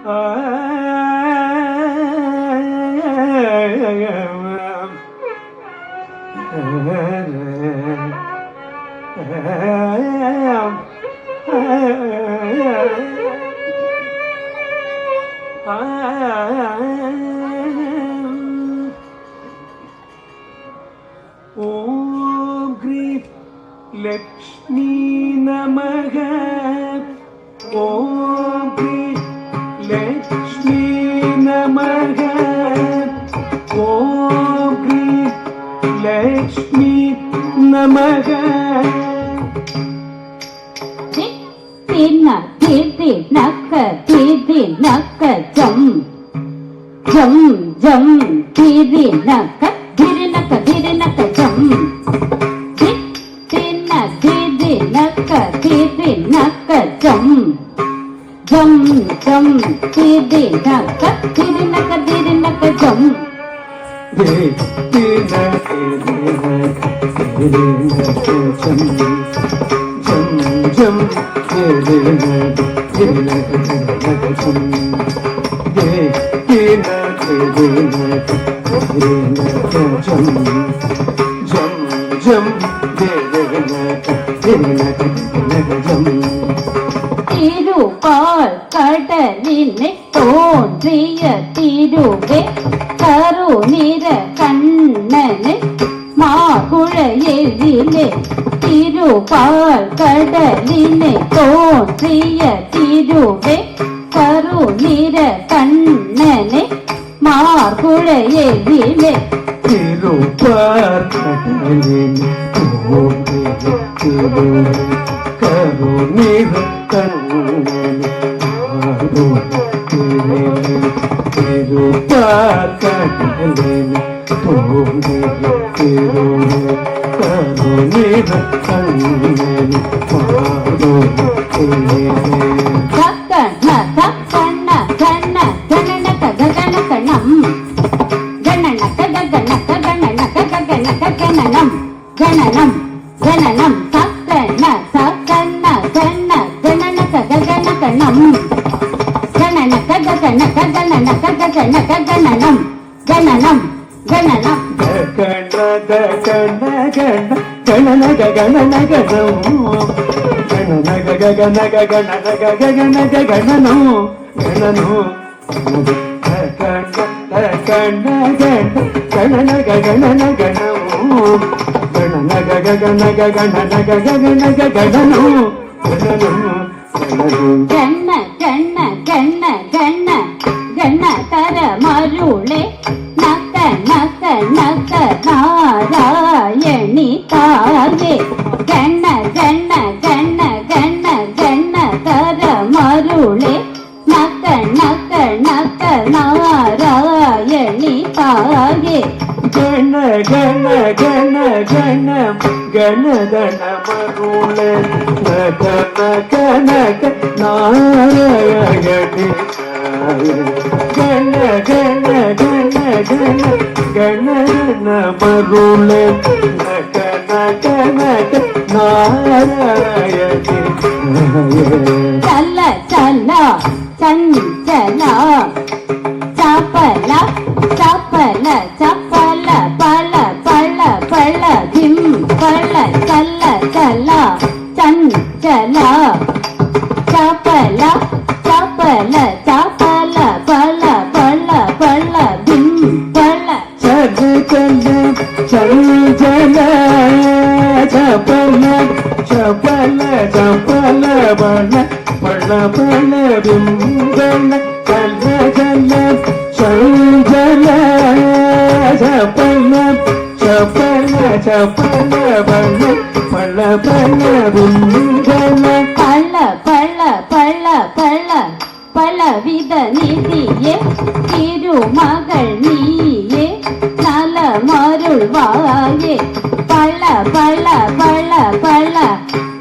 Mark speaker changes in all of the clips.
Speaker 1: ஓம் cream Lakshmi நமக. ஓம் cream Lakshmi நமக. ஓம் cream Lakshmi நமக.
Speaker 2: திதி நக்க திதி நக்க ஜம் ஜம் ஜம் திதி நக்க திரி நக்க ஜம் திதி நக்க ஜம் ஜம் ஜம் திதி நக்க ஜம் திருப்பால் கடலினை தோன்றிய திருவே கருநிற கண்ணனை மாகுழையிலே. திருப்பால் கடலினை தோன்றிய திருவே கருநிற கண்ணனை மாகுழையிலே.
Speaker 1: திருப்பால் கடலினை தோன்றிய திருவே கருநிற கண்ணனை திருப்பால் கடலினை தோன்றிய திருவே கருநிற கண்ணனை
Speaker 2: கணனம் கணனம் சக்கன சக்கன கண்ண கணனக கணனம் கணனக கணக கணனக கணக கணனம் கணனம் கணனம்
Speaker 1: கணத கண கண கணனக கணனக கணனக கணனக கணனக கணனக கணனோ கணனோ கண கணனக கணனக கணனக கணனக கணனக கணனக கணனோ
Speaker 2: கண்ண கண்ண கண்ண கண்ண கண்ண தர மருளே நக்க நக்க நக்க நாராயணி தாயே. கண்ண கண்ண கண்ண கண்ண கண்ண தர மருளே நக்க நக்க நக்க நாராயணி தாயே.
Speaker 1: கண கண கண கண கணதன மருளே நக நக நக நாராயணி கண கண கண கண கணதன மருளே நக நக நக நாராயணி.
Speaker 2: ಚಲ ಚಲ ಚಂಚಲ ಚಪಲ ಚಪಲ ಚಪಲ ಪಳ ಪಳ ಪಳ ಧಿಂ ಪಳ ಚಲ ಚಲ ಚಂಚಲ ಚಪಲ ಚಪಲ ಚಪಲ ಪಳ ಪಳ ಪಳ ಧಿಂ ಪಳ
Speaker 1: ಚಲ ಚಲ ಚಂಚಲ ಚಪಲ ಚಪಲ ಚಪಲ ಬಳ ಬಳ ಬಳ ಬಿಂಬಳ ಚಲ ಚಲ ಚಂಚಲ ಚಪಲ ಚಪಲ ಚಪಲ ಬಳ ಬಳ ಬಳ ಬಿಂಬಳ
Speaker 2: ಪಳ ಪಳ ಪಳ ಪಳ பலவித நிதியே திருமகள் நீயே நல மருள்வாயே. பல பல பல பல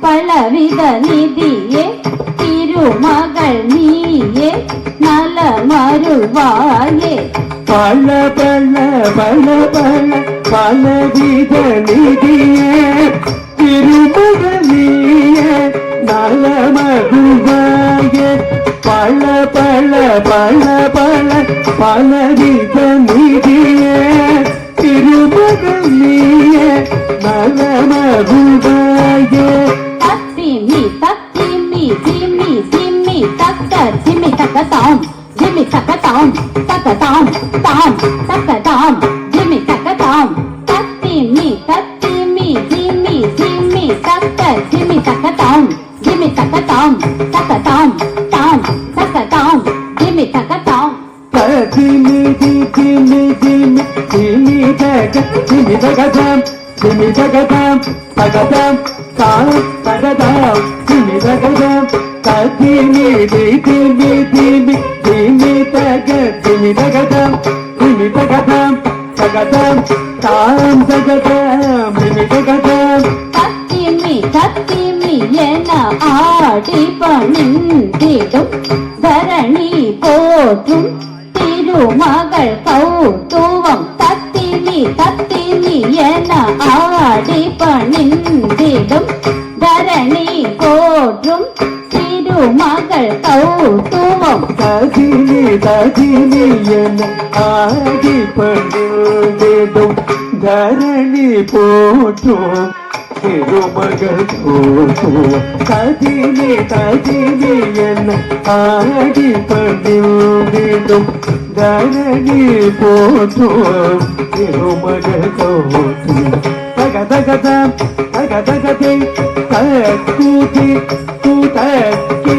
Speaker 2: பலவித நிதியே திருமகள் நீயே நல மருள்வாயே.
Speaker 1: பல பல பல பல பலவித நிதியே திருமகள் நீயே நல மருள்வாயே. பல பல பல பல பலவித நீதியே திருமகள் நீயே நலமருள்வாயே.
Speaker 2: தத்திமி தத்திமி திமி திமி தக்க திமி தக்க தாம் திமி தக்க தாம் தக்க தாம் தாம் தக்க தாம் திமி தக்க தாம். தத்திமி தத்திமி திமி திமி தக்க திமி தக்க தாம் திமி தக்க தாம் தக்க தாம் தாம் தக்க தாம் திமி தக்க தாம்.
Speaker 1: திமி திமி திமி திமி தக திமி தக தாம் திமி தக தாம் தக தாம் தாம் தக தாம் திமி தக தாம். திமி திமி திமி திமி தக திமி தக தாம் திமி தக தாம் தக தாம் தாம் தக தாம் திமி தக தாம்.
Speaker 2: தத்திமி தத்திமி என ஆடி பணிந்திடும் தரணி போற்றும் திருமகள் கௌதுவம். தத்திமி தத்திமி என ஆடி பணிந்திடும் தரணி போற்றும் திருமகள் கௌதுவம்.
Speaker 1: ததினி ததினி என ஆடி பணிந்திடும் தரணி போற்றும் திருமகள் கௌதுவம். ததினி ததினி என ஆடி பணிந்திடும் தரணி போற்றும் திருமகள் கௌதுவம். தக தக தம் தக தக தி தூதி தூ தக்கி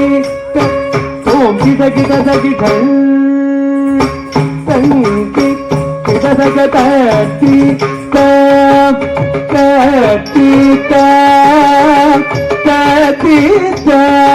Speaker 1: ஓம் கித கித தகிட தங்கி கித தக தத்தி தம் தத்தி தம் தத்தி தம்